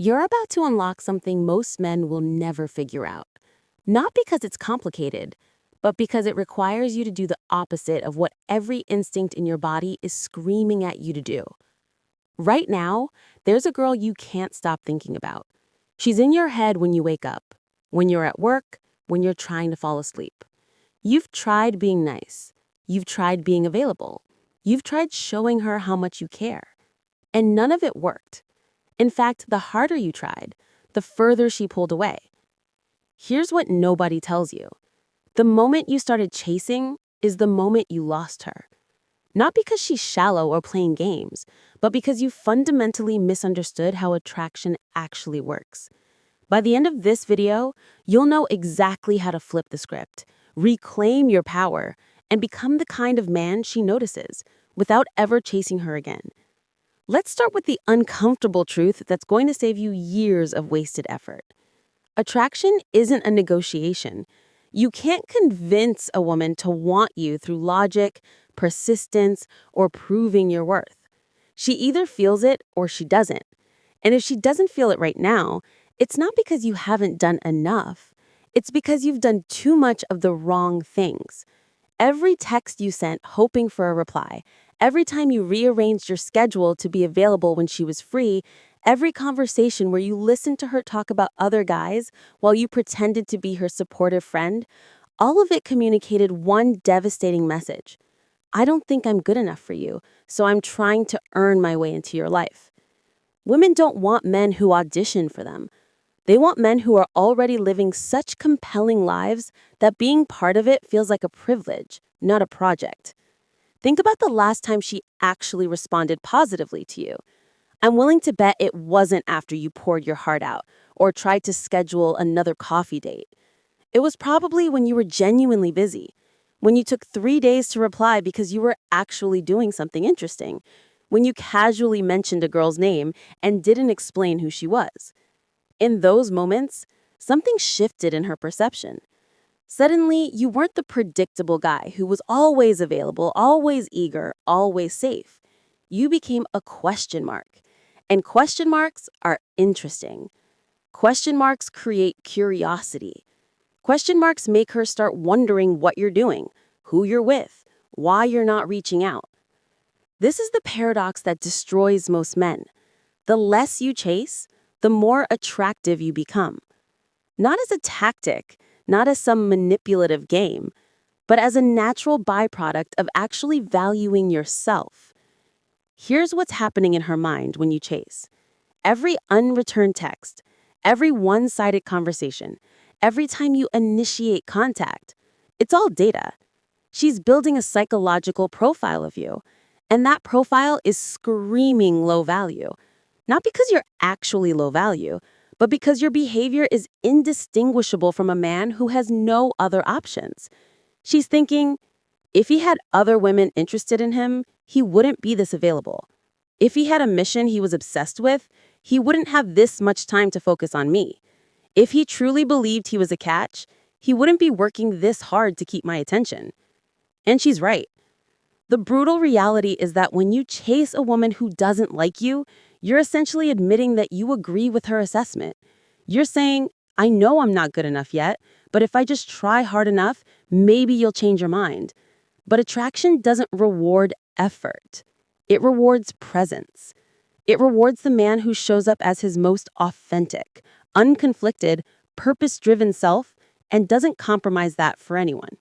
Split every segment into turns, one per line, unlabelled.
You're about to unlock something most men will never figure out. Not because it's complicated, but because it requires you to do the opposite of what every instinct in your body is screaming at you to do. Right now, there's a girl you can't stop thinking about. She's in your head when you wake up, when you're at work, when you're trying to fall asleep. You've tried being nice. You've tried being available. You've tried showing her how much you care. And none of it worked. In fact, the harder you tried, the further she pulled away. Here's what nobody tells you. The moment you started chasing is the moment you lost her. Not because she's shallow or playing games, but because you fundamentally misunderstood how attraction actually works. By the end of this video, you'll know exactly how to flip the script, reclaim your power, and become the kind of man she notices without ever chasing her again. Let's start with the uncomfortable truth that's going to save you years of wasted effort. Attraction isn't a negotiation. You can't convince a woman to want you through logic, persistence, or proving your worth. She either feels it or she doesn't. And if she doesn't feel it right now, it's not because you haven't done enough. It's because you've done too much of the wrong things. Every text you sent hoping for a reply, every time you rearranged your schedule to be available when she was free, every conversation where you listened to her talk about other guys while you pretended to be her supportive friend, all of it communicated one devastating message. I don't think I'm good enough for you, so I'm trying to earn my way into your life. Women don't want men who audition for them. They want men who are already living such compelling lives that being part of it feels like a privilege, not a project. Think about the last time she actually responded positively to you. I'm willing to bet it wasn't after you poured your heart out or tried to schedule another coffee date. It was probably when you were genuinely busy, when you took 3 days to reply because you were actually doing something interesting, when you casually mentioned a girl's name and didn't explain who she was. In those moments, something shifted in her perception. Suddenly, you weren't the predictable guy who was always available, always eager, always safe. You became a question mark. And question marks are interesting. Question marks create curiosity. Question marks make her start wondering what you're doing, who you're with, why you're not reaching out. This is the paradox that destroys most men. The less you chase, the more attractive you become. Not as a tactic, not as some manipulative game, but as a natural byproduct of actually valuing yourself. Here's what's happening in her mind when you chase. Every unreturned text, every one-sided conversation, every time you initiate contact, it's all data. She's building a psychological profile of you, and that profile is screaming low value. Not because you're actually low value, but because your behavior is indistinguishable from a man who has no other options. She's thinking, if he had other women interested in him, he wouldn't be this available. If he had a mission he was obsessed with, he wouldn't have this much time to focus on me. If he truly believed he was a catch, he wouldn't be working this hard to keep my attention. And she's right. The brutal reality is that when you chase a woman who doesn't like you, you're essentially admitting that you agree with her assessment. You're saying, I know I'm not good enough yet, but if I just try hard enough, maybe you'll change your mind. But attraction doesn't reward effort. It rewards presence. It rewards the man who shows up as his most authentic, unconflicted, purpose-driven self and doesn't compromise that for anyone.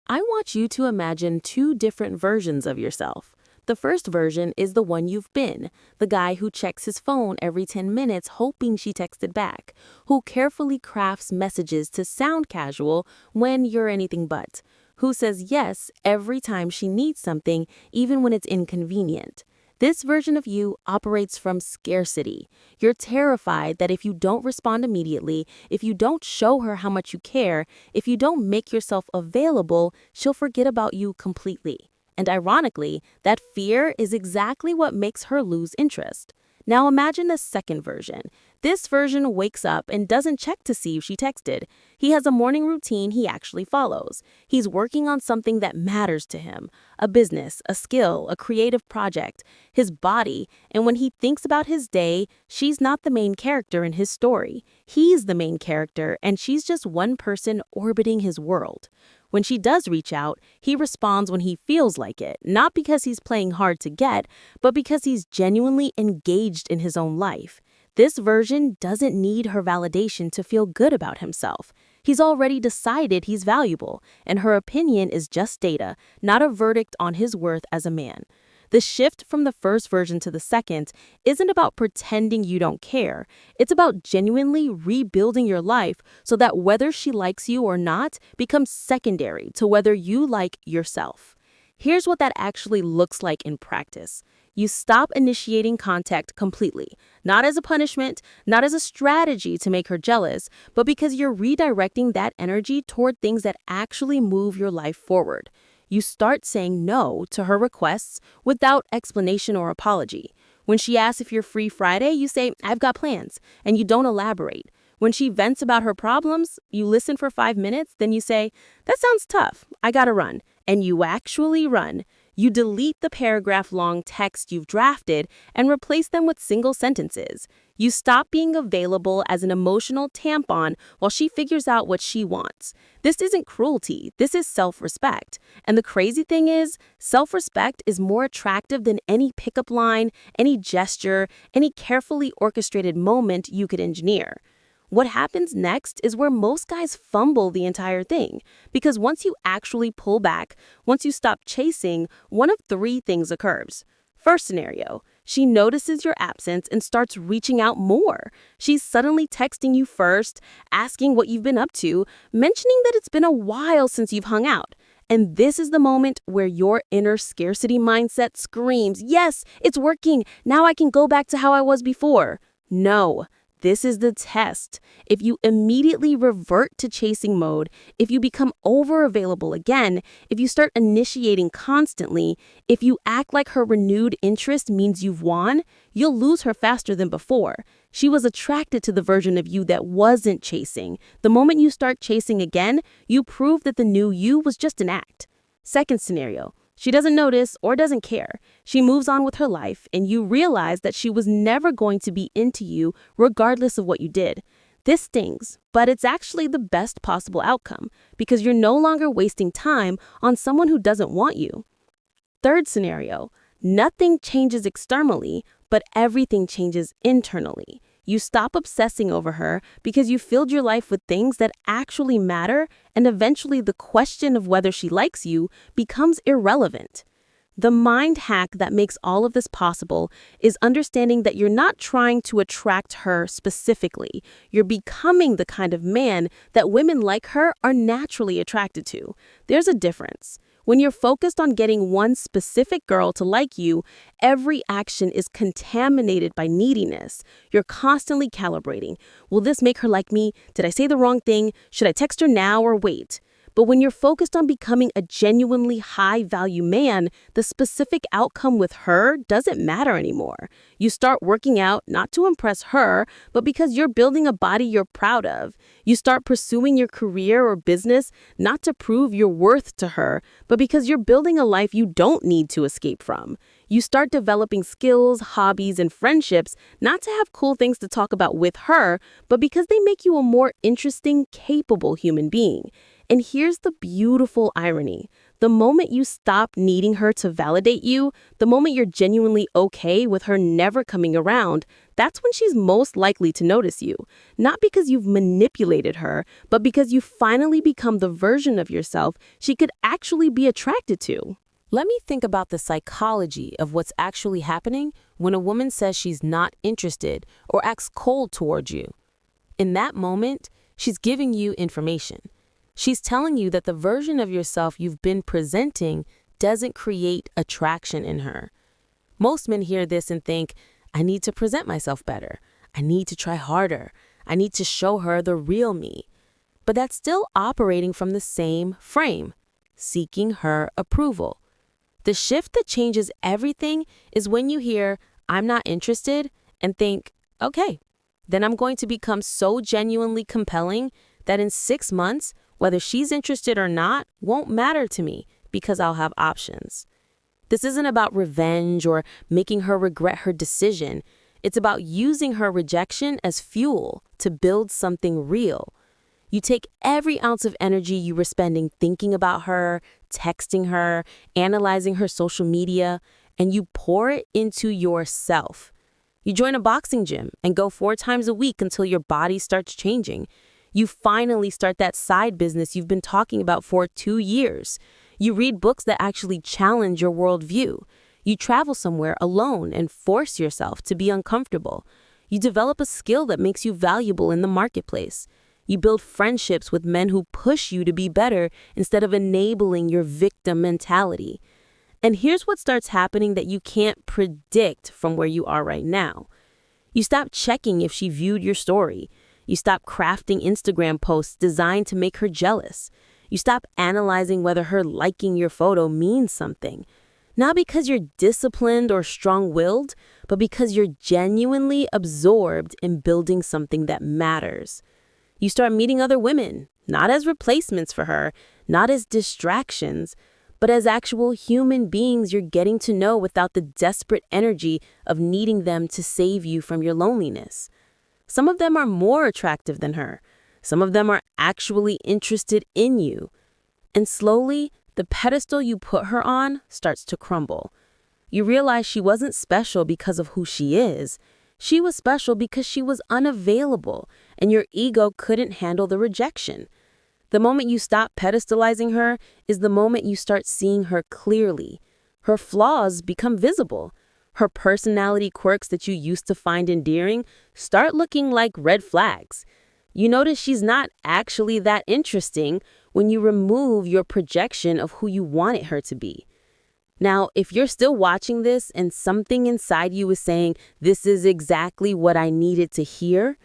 I want you to imagine 2 different versions of yourself. The first version is the one you've been, the guy who checks his phone every 10 minutes hoping she texted back, who carefully crafts messages to sound casual when you're anything but, who says yes every time she needs something, even when it's inconvenient. This version of you operates from scarcity. You're terrified that if you don't respond immediately, if you don't show her how much you care, if you don't make yourself available, she'll forget about you completely. And ironically, that fear is exactly what makes her lose interest. Now imagine the second version. This version wakes up and doesn't check to see if she texted. He has a morning routine he actually follows. He's working on something that matters to him, a business, a skill, a creative project, his body, and when he thinks about his day, she's not the main character in his story. He's the main character, and she's just one person orbiting his world. When she does reach out, he responds when he feels like it, not because he's playing hard to get, but because he's genuinely engaged in his own life. This version doesn't need her validation to feel good about himself. He's already decided he's valuable, and her opinion is just data, not a verdict on his worth as a man. The shift from the first version to the second isn't about pretending you don't care. It's about genuinely rebuilding your life so that whether she likes you or not becomes secondary to whether you like yourself. Here's what that actually looks like in practice. You stop initiating contact completely, not as a punishment, not as a strategy to make her jealous, but because you're redirecting that energy toward things that actually move your life forward. You start saying no to her requests without explanation or apology. When she asks if you're free Friday, you say, "I've got plans," and you don't elaborate. When she vents about her problems, you listen for 5 minutes, then you say, "That sounds tough. I gotta run." And you actually run. You delete the paragraph-long text you've drafted and replace them with single sentences. You stop being available as an emotional tampon while she figures out what she wants. This isn't cruelty. This is self-respect. And the crazy thing is, self-respect is more attractive than any pickup line, any gesture, any carefully orchestrated moment you could engineer. What happens next is where most guys fumble the entire thing, because once you actually pull back, once you stop chasing, one of three things occurs. First scenario, she notices your absence and starts reaching out more. She's suddenly texting you first, asking what you've been up to, mentioning that it's been a while since you've hung out. And this is the moment where your inner scarcity mindset screams, "Yes, it's working. Now I can go back to how I was before." No. This is the test. If you immediately revert to chasing mode, if you become over-available again, if you start initiating constantly, if you act like her renewed interest means you've won, you'll lose her faster than before. She was attracted to the version of you that wasn't chasing. The moment you start chasing again, you prove that the new you was just an act. Second scenario. She doesn't notice or doesn't care. She moves on with her life, and you realize that she was never going to be into you regardless of what you did. This stings, but it's actually the best possible outcome because you're no longer wasting time on someone who doesn't want you. Third scenario, nothing changes externally, but everything changes internally. You stop obsessing over her because you filled your life with things that actually matter, and eventually the question of whether she likes you becomes irrelevant. The mind hack that makes all of this possible is understanding that you're not trying to attract her specifically. You're becoming the kind of man that women like her are naturally attracted to. There's a difference. When you're focused on getting one specific girl to like you, every action is contaminated by neediness. You're constantly calibrating. Will this make her like me? Did I say the wrong thing? Should I text her now or wait? But when you're focused on becoming a genuinely high-value man, the specific outcome with her doesn't matter anymore. You start working out not to impress her, but because you're building a body you're proud of. You start pursuing your career or business not to prove your worth to her, but because you're building a life you don't need to escape from. You start developing skills, hobbies, and friendships not to have cool things to talk about with her, but because they make you a more interesting, capable human being. And here's the beautiful irony. The moment you stop needing her to validate you, the moment you're genuinely okay with her never coming around, that's when she's most likely to notice you. Not because you've manipulated her, but because you finally become the version of yourself she could actually be attracted to. Let me think about the psychology of what's actually happening when a woman says she's not interested or acts cold towards you. In that moment, she's giving you information. She's telling you that the version of yourself you've been presenting doesn't create attraction in her. Most men hear this and think, I need to present myself better. I need to try harder. I need to show her the real me. But that's still operating from the same frame, seeking her approval. The shift that changes everything is when you hear, I'm not interested, and think, okay, then I'm going to become so genuinely compelling that in 6 months, whether she's interested or not won't matter to me because I'll have options. This isn't about revenge or making her regret her decision. It's about using her rejection as fuel to build something real. You take every ounce of energy you were spending thinking about her, texting her, analyzing her social media, and you pour it into yourself. You join a boxing gym and go 4 times a week until your body starts changing. You finally start that side business you've been talking about for 2 years. You read books that actually challenge your worldview. You travel somewhere alone and force yourself to be uncomfortable. You develop a skill that makes you valuable in the marketplace. You build friendships with men who push you to be better instead of enabling your victim mentality. And here's what starts happening that you can't predict from where you are right now. You stop checking if she viewed your story. You stop crafting Instagram posts designed to make her jealous. You stop analyzing whether her liking your photo means something. Not because you're disciplined or strong-willed, but because you're genuinely absorbed in building something that matters. You start meeting other women, not as replacements for her, not as distractions, but as actual human beings you're getting to know without the desperate energy of needing them to save you from your loneliness. Some of them are more attractive than her. Some of them are actually interested in you. And slowly, the pedestal you put her on starts to crumble. You realize she wasn't special because of who she is. She was special because she was unavailable, and your ego couldn't handle the rejection. The moment you stop pedestalizing her is the moment you start seeing her clearly. Her flaws become visible. Her personality quirks that you used to find endearing start looking like red flags. You notice she's not actually that interesting when you remove your projection of who you wanted her to be. Now, if you're still watching this and something inside you is saying, this is exactly what I needed to hear,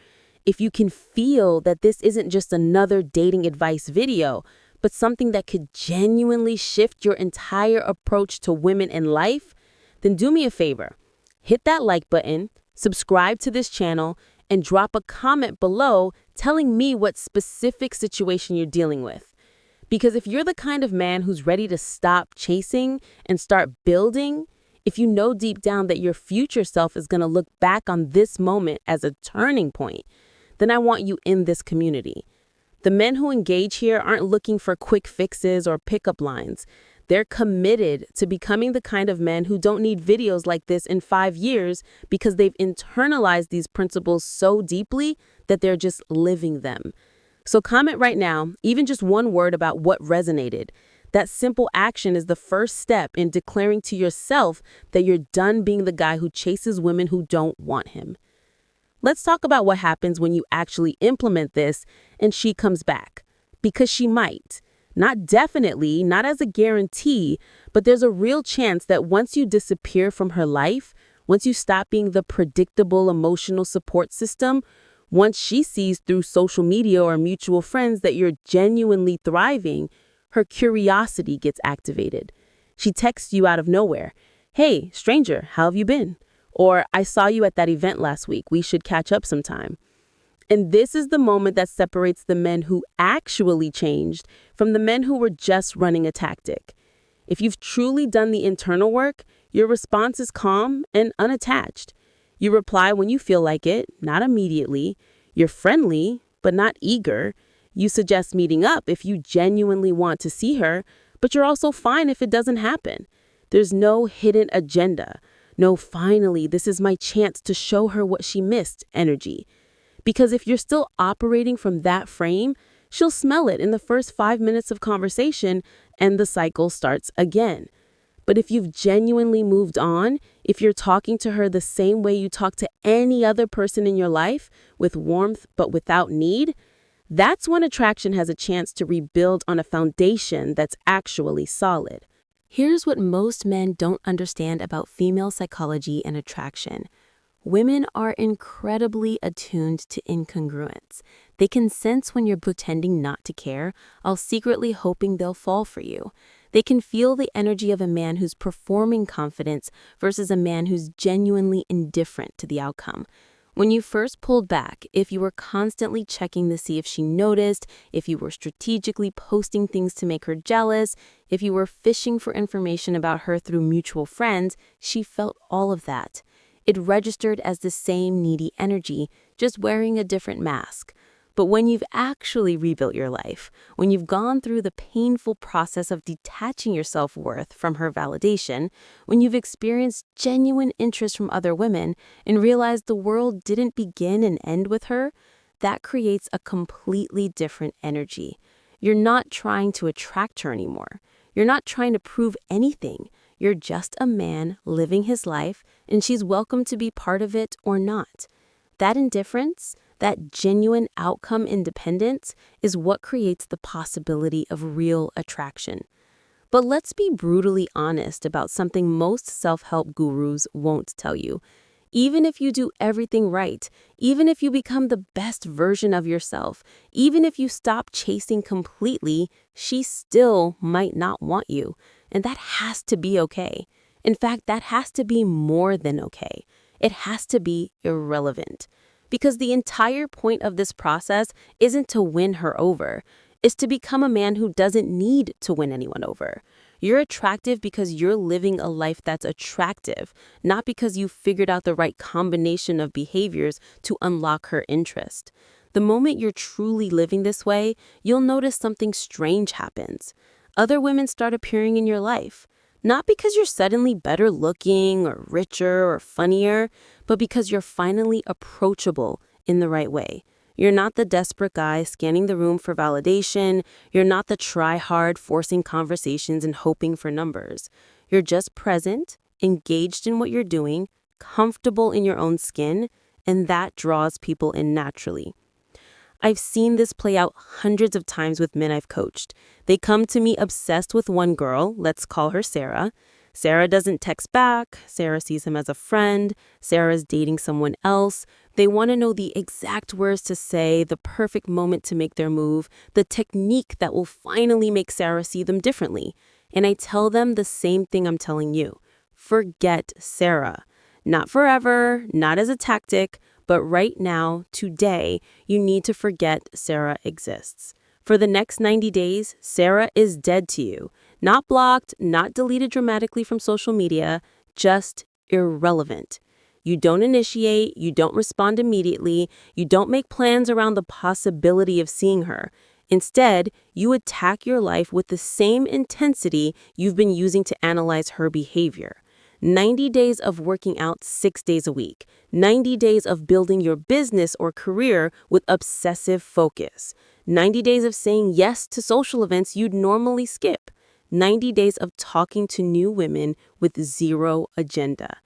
if you can feel that this isn't just another dating advice video, but something that could genuinely shift your entire approach to women in life, then do me a favor. Hit that like button, subscribe to this channel, and drop a comment below telling me what specific situation you're dealing with. Because if you're the kind of man who's ready to stop chasing and start building, if you know deep down that your future self is going to look back on this moment as a turning point, then I want you in this community. The men who engage here aren't looking for quick fixes or pickup lines. They're committed to becoming the kind of men who don't need videos like this in 5 years because they've internalized these principles so deeply that they're just living them. So comment right now, even just one word about what resonated. That simple action is the first step in declaring to yourself that you're done being the guy who chases women who don't want him. Let's talk about what happens when you actually implement this and she comes back. Because she might. Not definitely, not as a guarantee, but there's a real chance that once you disappear from her life, once you stop being the predictable emotional support system, once she sees through social media or mutual friends that you're genuinely thriving, her curiosity gets activated. She texts you out of nowhere. Hey, stranger, how have you been? Or I saw you at that event last week. We should catch up sometime. And this is the moment that separates the men who actually changed from the men who were just running a tactic. If you've truly done the internal work, your response is calm and unattached. You reply when you feel like it, not immediately. You're friendly, but not eager. You suggest meeting up if you genuinely want to see her, but you're also fine if it doesn't happen. There's no hidden agenda. No, finally, this is my chance to show her what she missed energy. Because if you're still operating from that frame, she'll smell it in the first 5 minutes of conversation and the cycle starts again. But if you've genuinely moved on, if you're talking to her the same way you talk to any other person in your life, with warmth but without need, that's when attraction has a chance to rebuild on a foundation that's actually solid. Here's what most men don't understand about female psychology and attraction. Women are incredibly attuned to incongruence. They can sense when you're pretending not to care, while secretly hoping they'll fall for you. They can feel the energy of a man who's performing confidence versus a man who's genuinely indifferent to the outcome. When you first pulled back, if you were constantly checking to see if she noticed, if you were strategically posting things to make her jealous, if you were fishing for information about her through mutual friends, she felt all of that. It registered as the same needy energy, just wearing a different mask. But when you've actually rebuilt your life, when you've gone through the painful process of detaching your self-worth from her validation, when you've experienced genuine interest from other women and realized the world didn't begin and end with her, that creates a completely different energy. You're not trying to attract her anymore. You're not trying to prove anything. You're just a man living his life, and she's welcome to be part of it or not. That indifference, that genuine outcome independence, is what creates the possibility of real attraction. But let's be brutally honest about something most self-help gurus won't tell you. Even if you do everything right, even if you become the best version of yourself, even if you stop chasing completely, she still might not want you. And that has to be okay. In fact, that has to be more than okay. It has to be irrelevant. Because the entire point of this process isn't to win her over. It's to become a man who doesn't need to win anyone over. You're attractive because you're living a life that's attractive, not because you figured out the right combination of behaviors to unlock her interest. The moment you're truly living this way, you'll notice something strange happens. Other women start appearing in your life, not because you're suddenly better looking or richer or funnier, but because you're finally approachable in the right way. You're not the desperate guy scanning the room for validation. You're not the try-hard forcing conversations and hoping for numbers. You're just present, engaged in what you're doing, comfortable in your own skin, and that draws people in naturally. I've seen this play out hundreds of times with men I've coached. They come to me obsessed with one girl, let's call her Sarah. Sarah doesn't text back. Sarah sees him as a friend. Sarah's dating someone else. They want to know the exact words to say, the perfect moment to make their move, the technique that will finally make Sarah see them differently. And I tell them the same thing I'm telling you. Forget Sarah. Not forever, not as a tactic, but right now, today, you need to forget Sarah exists. For the next 90 days, Sarah is dead to you. Not blocked, not deleted dramatically from social media, just irrelevant. You don't initiate, you don't respond immediately, you don't make plans around the possibility of seeing her. Instead, you attack your life with the same intensity you've been using to analyze her behavior. 90 days of working out 6 days a week. 90 days of building your business or career with obsessive focus. 90 days of saying yes to social events you'd normally skip. 90 days of talking to new women with zero agenda.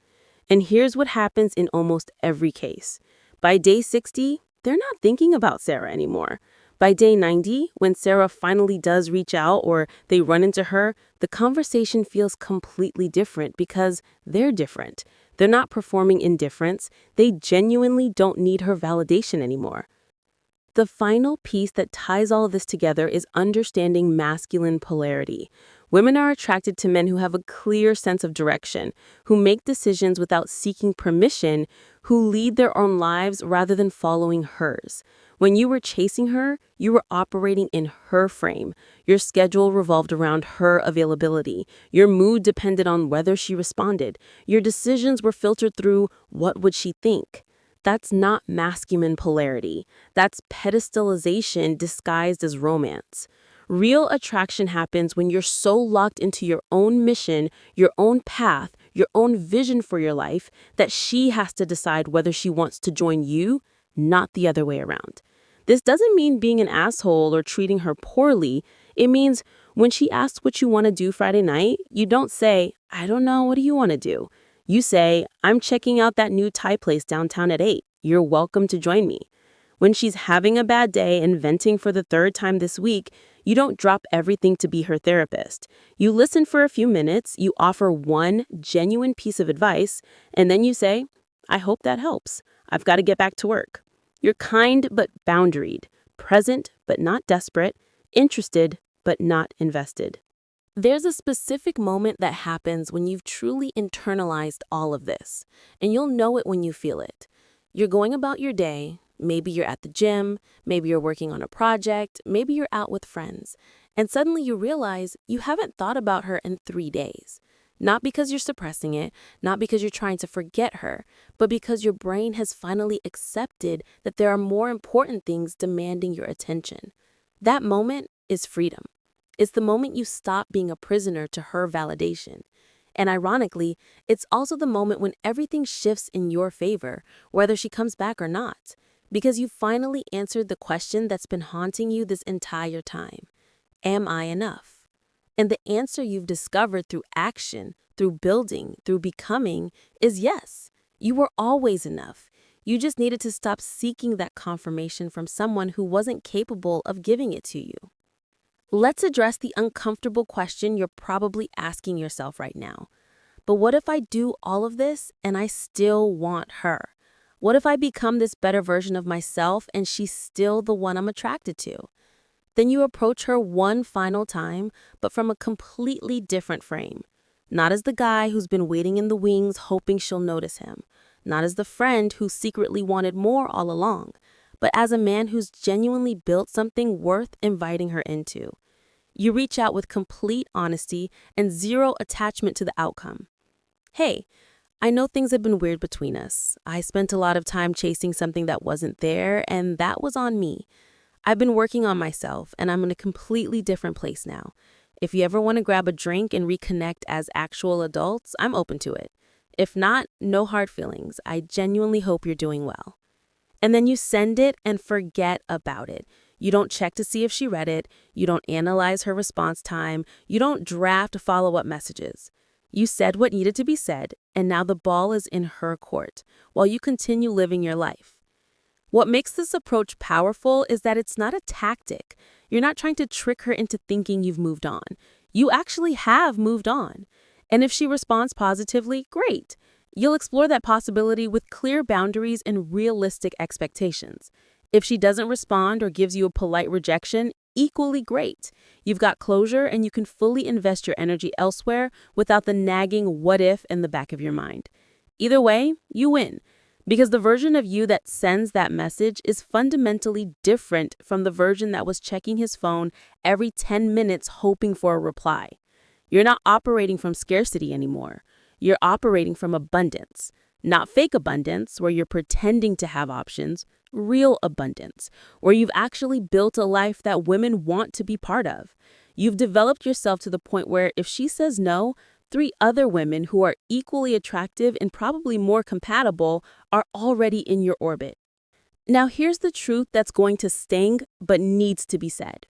And here's what happens in almost every case. By day 60, they're not thinking about Sarah anymore. By day 90, when Sarah finally does reach out or they run into her, the conversation feels completely different because they're different. They're not performing indifference. They genuinely don't need her validation anymore. The final piece that ties all of this together is understanding masculine polarity. Women are attracted to men who have a clear sense of direction, who make decisions without seeking permission, who lead their own lives rather than following hers. When you were chasing her, you were operating in her frame. Your schedule revolved around her availability. Your mood depended on whether she responded. Your decisions were filtered through what would she think. That's not masculine polarity. That's pedestalization disguised as romance. Real attraction happens when you're so locked into your own mission, your own path, your own vision for your life, that she has to decide whether she wants to join you, not the other way around. This doesn't mean being an asshole or treating her poorly. It means when she asks what you want to do Friday night, you don't say, I don't know, what do you want to do? You say, I'm checking out that new Thai place downtown at 8. You're welcome to join me. When she's having a bad day and venting for the third time this week, you don't drop everything to be her therapist. You listen for a few minutes, you offer one genuine piece of advice, and then you say, I hope that helps. I've got to get back to work. You're kind but boundaried, present but not desperate, interested but not invested. There's a specific moment that happens when you've truly internalized all of this, and you'll know it when you feel it. You're going about your day. Maybe you're at the gym, maybe you're working on a project, maybe you're out with friends, and suddenly you realize you haven't thought about her in 3 days. Not because you're suppressing it, not because you're trying to forget her, but because your brain has finally accepted that there are more important things demanding your attention. That moment is freedom. It's the moment you stop being a prisoner to her validation. And ironically, it's also the moment when everything shifts in your favor, whether she comes back or not, because you finally answered the question that's been haunting you this entire time. Am I enough? And the answer you've discovered through action, through building, through becoming is yes. You were always enough. You just needed to stop seeking that confirmation from someone who wasn't capable of giving it to you. Let's address the uncomfortable question you're probably asking yourself right now. But what if I do all of this and I still want her? What if I become this better version of myself and she's still the one I'm attracted to? Then you approach her one final time, but from a completely different frame. Not as the guy who's been waiting in the wings hoping she'll notice him. Not as the friend who secretly wanted more all along, but as a man who's genuinely built something worth inviting her into. You reach out with complete honesty and zero attachment to the outcome. Hey, I know things have been weird between us. I spent a lot of time chasing something that wasn't there, and that was on me. I've been working on myself, and I'm in a completely different place now. If you ever want to grab a drink and reconnect as actual adults, I'm open to it. If not, no hard feelings. I genuinely hope you're doing well. And then you send it and forget about it. You don't check to see if she read it. You don't analyze her response time. You don't draft follow-up messages. You said what needed to be said, and now the ball is in her court, while you continue living your life. What makes this approach powerful is that it's not a tactic. You're not trying to trick her into thinking you've moved on. You actually have moved on. And if she responds positively, great. You'll explore that possibility with clear boundaries and realistic expectations. If she doesn't respond or gives you a polite rejection, equally great. You've got closure and you can fully invest your energy elsewhere without the nagging what if in the back of your mind. Either way, you win. Because the version of you that sends that message is fundamentally different from the version that was checking his phone every 10 minutes hoping for a reply. You're not operating from scarcity anymore. You're operating from abundance. Not fake abundance, where you're pretending to have options, real abundance, where you've actually built a life that women want to be part of. You've developed yourself to the point where if she says no, 3 other women who are equally attractive and probably more compatible are already in your orbit. Now here's the truth that's going to sting but needs to be said.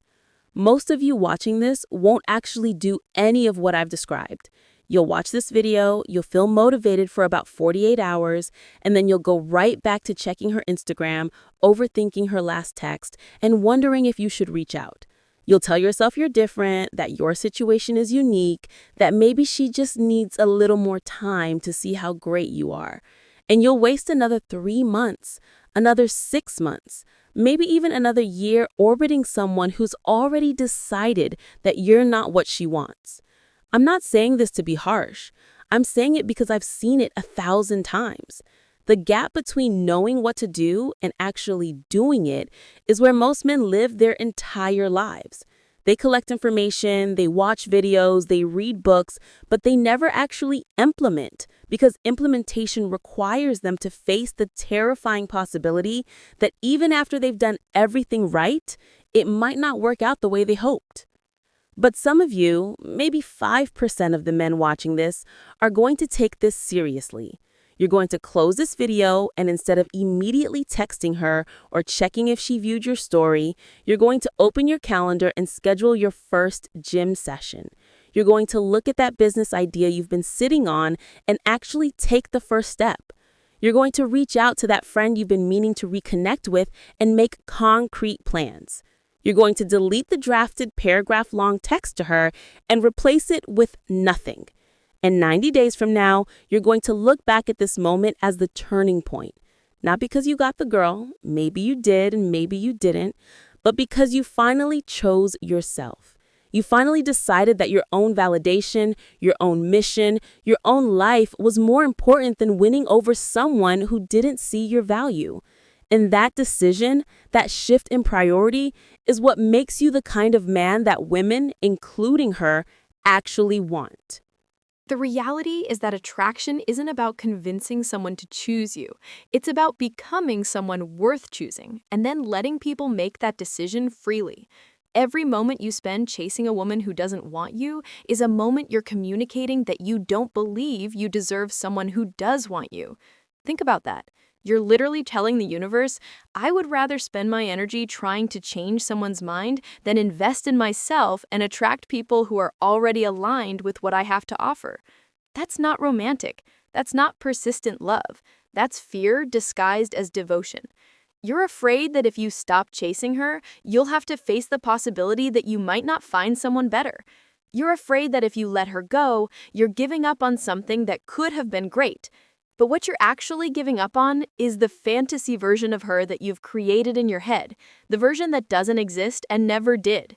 Most of you watching this won't actually do any of what I've described. You'll watch this video, you'll feel motivated for about 48 hours, and then you'll go right back to checking her Instagram, overthinking her last text, and wondering if you should reach out. You'll tell yourself you're different, that your situation is unique, that maybe she just needs a little more time to see how great you are. And you'll waste another 3 months, another 6 months, maybe even another year orbiting someone who's already decided that you're not what she wants. I'm not saying this to be harsh. I'm saying it because I've seen it 1,000 times. The gap between knowing what to do and actually doing it is where most men live their entire lives. They collect information, they watch videos, they read books, but they never actually implement because implementation requires them to face the terrifying possibility that even after they've done everything right, it might not work out the way they hoped. But some of you, maybe 5% of the men watching this, are going to take this seriously. You're going to close this video, and instead of immediately texting her or checking if she viewed your story, you're going to open your calendar and schedule your first gym session. You're going to look at that business idea you've been sitting on and actually take the first step. You're going to reach out to that friend you've been meaning to reconnect with and make concrete plans. You're going to delete the drafted paragraph-long text to her and replace it with nothing. And 90 days from now, you're going to look back at this moment as the turning point. Not because you got the girl, maybe you did and maybe you didn't, but because you finally chose yourself. You finally decided that your own validation, your own mission, your own life was more important than winning over someone who didn't see your value. And that decision, that shift in priority, is what makes you the kind of man that women, including her, actually want.
The reality is that attraction isn't about convincing someone to choose you. It's about becoming someone worth choosing and then letting people make that decision freely. Every moment you spend chasing a woman who doesn't want you is a moment you're communicating that you don't believe you deserve someone who does want you. Think about that. You're literally telling the universe, I would rather spend my energy trying to change someone's mind than invest in myself and attract people who are already aligned with what I have to offer. That's not romantic. That's not persistent love. That's fear disguised as devotion. You're afraid that if you stop chasing her, you'll have to face the possibility that you might not find someone better. You're afraid that if you let her go, you're giving up on something that could have been great. But what you're actually giving up on is the fantasy version of her that you've created in your head, the version that doesn't exist and never did.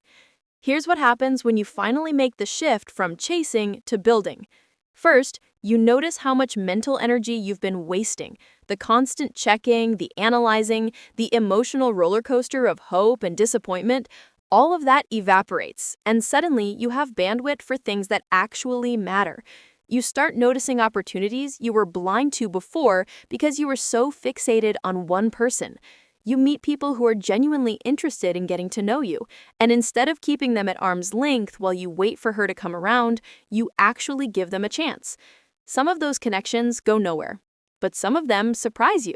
Here's what happens when you finally make the shift from chasing to building. First, you notice how much mental energy you've been wasting. The constant checking, the analyzing, the emotional roller coaster of hope and disappointment, all of that evaporates, and suddenly you have bandwidth for things that actually matter. You start noticing opportunities you were blind to before because you were so fixated on one person. You meet people who are genuinely interested in getting to know you, and instead of keeping them at arm's length while you wait for her to come around, you actually give them a chance. Some of those connections go nowhere, but some of them surprise you.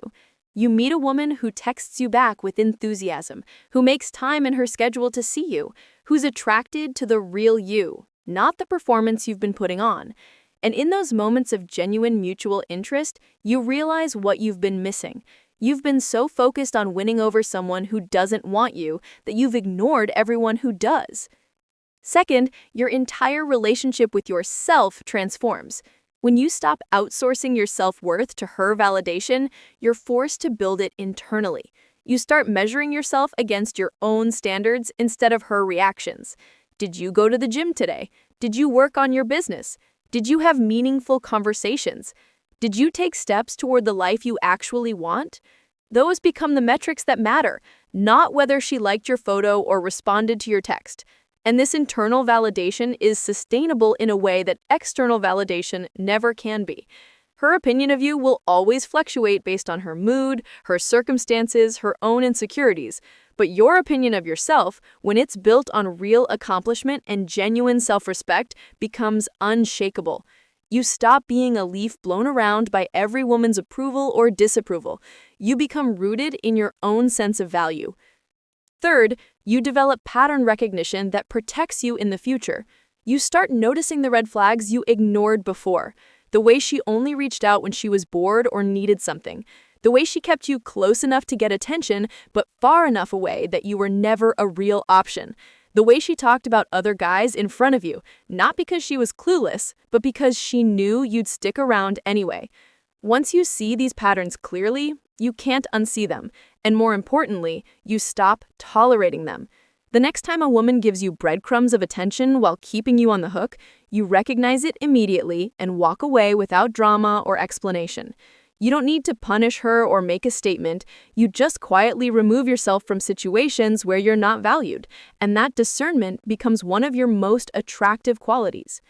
You meet a woman who texts you back with enthusiasm, who makes time in her schedule to see you, who's attracted to the real you, not the performance you've been putting on. And in those moments of genuine mutual interest, you realize what you've been missing. You've been so focused on winning over someone who doesn't want you that you've ignored everyone who does. Second, your entire relationship with yourself transforms. When you stop outsourcing your self-worth to her validation, you're forced to build it internally. You start measuring yourself against your own standards instead of her reactions. Did you go to the gym today? Did you work on your business? Did you have meaningful conversations? Did you take steps toward the life you actually want? Those become the metrics that matter, not whether she liked your photo or responded to your text. And this internal validation is sustainable in a way that external validation never can be. Her opinion of you will always fluctuate based on her mood, her circumstances, her own insecurities. But your opinion of yourself, when it's built on real accomplishment and genuine self-respect, becomes unshakable. You stop being a leaf blown around by every woman's approval or disapproval. You become rooted in your own sense of value. Third, you develop pattern recognition that protects you in the future. You start noticing the red flags you ignored before. The way she only reached out when she was bored or needed something. The way she kept you close enough to get attention, but far enough away that you were never a real option. The way she talked about other guys in front of you, not because she was clueless, but because she knew you'd stick around anyway. Once you see these patterns clearly, you can't unsee them, and more importantly, you stop tolerating them. The next time a woman gives you breadcrumbs of attention while keeping you on the hook, you recognize it immediately and walk away without drama or explanation. You don't need to punish her or make a statement. You just quietly remove yourself from situations where you're not valued, and that discernment becomes one of your most attractive qualities.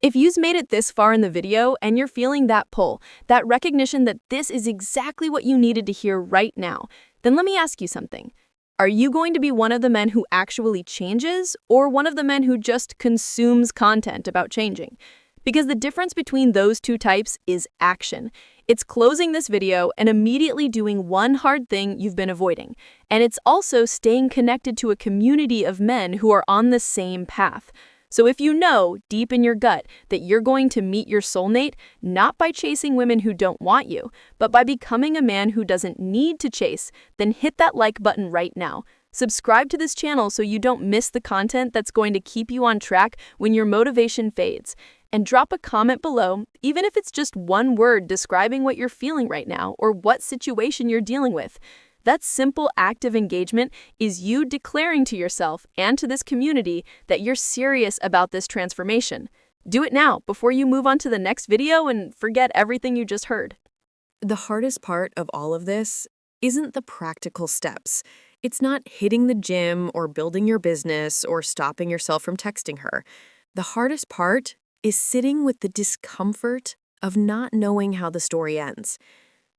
If you've made it this far in the video and you're feeling that pull, that recognition that this is exactly what you needed to hear right now, then let me ask you something. Are you going to be one of the men who actually changes, or one of the men who just consumes content about changing? Because the difference between those two types is action. It's closing this video and immediately doing one hard thing you've been avoiding. And it's also staying connected to a community of men who are on the same path. So if you know, deep in your gut, that you're going to meet your soulmate, not by chasing women who don't want you, but by becoming a man who doesn't need to chase, then hit that like button right now. Subscribe to this channel so you don't miss the content that's going to keep you on track when your motivation fades. And drop a comment below, even if it's just one word describing what you're feeling right now or what situation you're dealing with. That simple act of engagement is you declaring to yourself and to this community that you're serious about this transformation. Do it now before you move on to the next video and forget everything you just heard.
The hardest part of all of this isn't the practical steps. It's not hitting the gym or building your business or stopping yourself from texting her. The hardest part is sitting with the discomfort of not knowing how the story ends.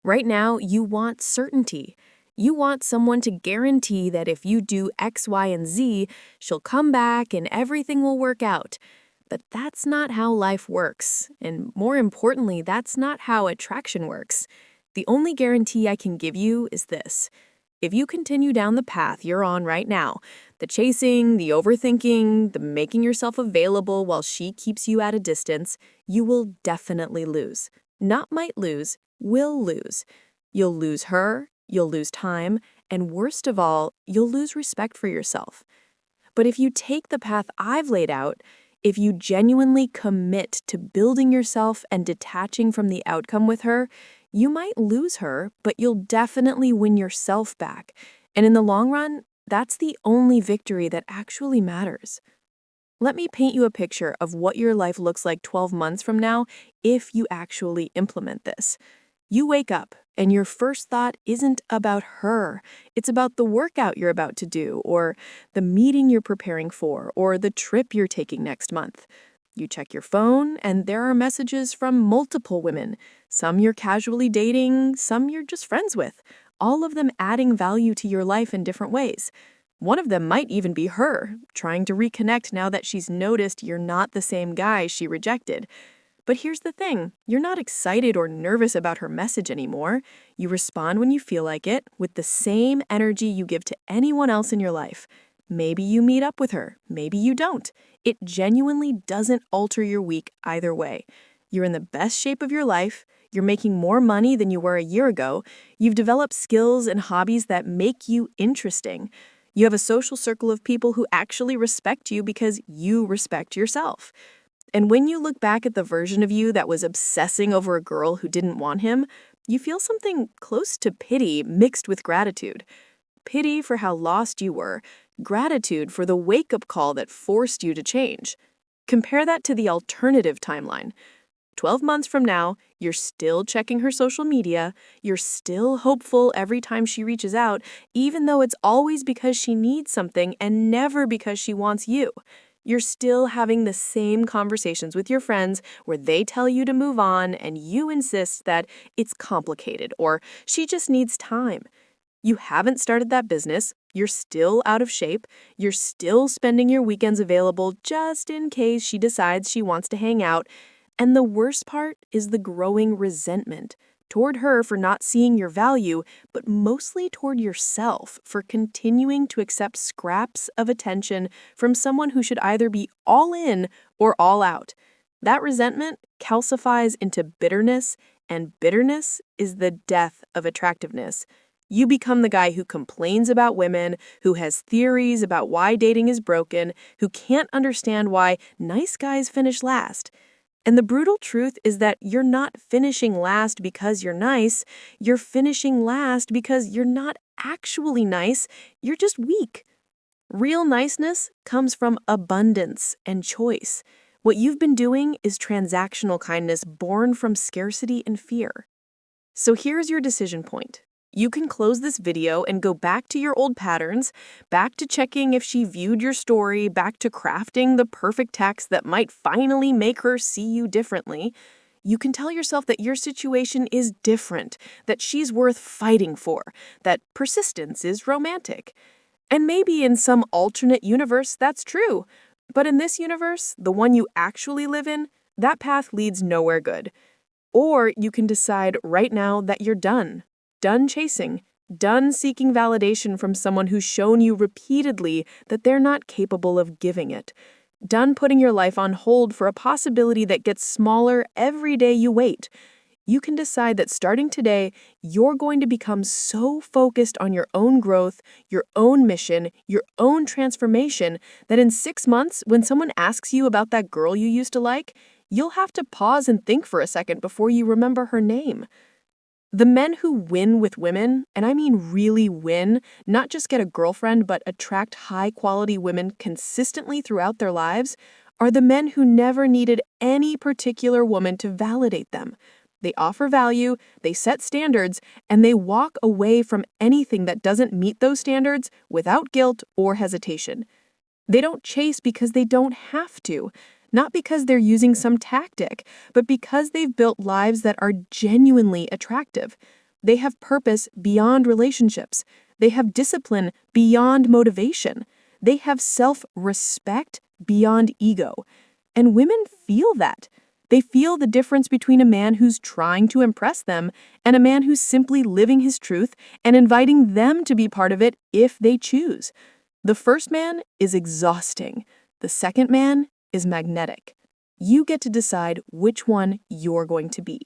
Right now, you want certainty. You want someone to guarantee that if you do X, Y, and Z, she'll come back and everything will work out. But that's not how life works. And more importantly, that's not how attraction works. The only guarantee I can give you is this. If you continue down the path you're on right now, the chasing, the overthinking, the making yourself available while she keeps you at a distance, you will definitely lose. Not might lose, will lose. You'll lose her, you'll lose time, and worst of all, you'll lose respect for yourself. But if you take the path I've laid out, if you genuinely commit to building yourself and detaching from the outcome with her, you might lose her, but you'll definitely win yourself back. And in the long run, that's the only victory that actually matters. Let me paint you a picture of what your life looks like 12 months from now if you actually implement this. You wake up, and your first thought isn't about her. It's about the workout you're about to do, or the meeting you're preparing for, or the trip you're taking next month. You check your phone, and there are messages from multiple women. Some you're casually dating, some you're just friends with, all of them adding value to your life in different ways. One of them might even be her, trying to reconnect now that she's noticed you're not the same guy she rejected. But here's the thing, you're not excited or nervous about her message anymore. You respond when you feel like it, with the same energy you give to anyone else in your life. Maybe you meet up with her, maybe you don't. It genuinely doesn't alter your week either way. You're in the best shape of your life, you're making more money than you were a year ago, you've developed skills and hobbies that make you interesting. You have a social circle of people who actually respect you because you respect yourself. And when you look back at the version of you that was obsessing over a girl who didn't want him, you feel something close to pity mixed with gratitude. Pity for how lost you were, gratitude for the wake-up call that forced you to change. Compare that to the alternative timeline. 12 months from now, you're still checking her social media, you're still hopeful every time she reaches out, even though it's always because she needs something and never because she wants you. You're still having the same conversations with your friends where they tell you to move on and you insist that it's complicated or she just needs time. You haven't started that business, you're still out of shape, you're still spending your weekends available just in case she decides she wants to hang out, and the worst part is the growing resentment toward her for not seeing your value, but mostly toward yourself for continuing to accept scraps of attention from someone who should either be all in or all out. That resentment calcifies into bitterness, and bitterness is the death of attractiveness. You become the guy who complains about women, who has theories about why dating is broken, who can't understand why nice guys finish last. And the brutal truth is that you're not finishing last because you're nice, you're finishing last because you're not actually nice, you're just weak. Real niceness comes from abundance and choice. What you've been doing is transactional kindness born from scarcity and fear. So here's your decision point. You can close this video and go back to your old patterns, back to checking if she viewed your story, back to crafting the perfect text that might finally make her see you differently. You can tell yourself that your situation is different, that she's worth fighting for, that persistence is romantic. And maybe in some alternate universe that's true. But in this universe, the one you actually live in, that path leads nowhere good. Or you can decide right now that you're done. Done chasing, done seeking validation from someone who's shown you repeatedly that they're not capable of giving it. Done putting your life on hold for a possibility that gets smaller every day you wait. You can decide that starting today, you're going to become so focused on your own growth, your own mission, your own transformation, that in 6 months, when someone asks you about that girl you used to like, you'll have to pause and think for a second before you remember her name. The men who win with women, and I mean really win, not just get a girlfriend, but attract high-quality women consistently throughout their lives, are the men who never needed any particular woman to validate them. They offer value, they set standards, and they walk away from anything that doesn't meet those standards without guilt or hesitation. They don't chase because they don't have to, not because they're using some tactic, but because they've built lives that are genuinely attractive. They have purpose beyond relationships. They have discipline beyond motivation. They have self-respect beyond ego. And women feel that. They feel the difference between a man who's trying to impress them and a man who's simply living his truth and inviting them to be part of it if they choose. The first man is exhausting. The second man is magnetic. You get to decide which one you're going to be.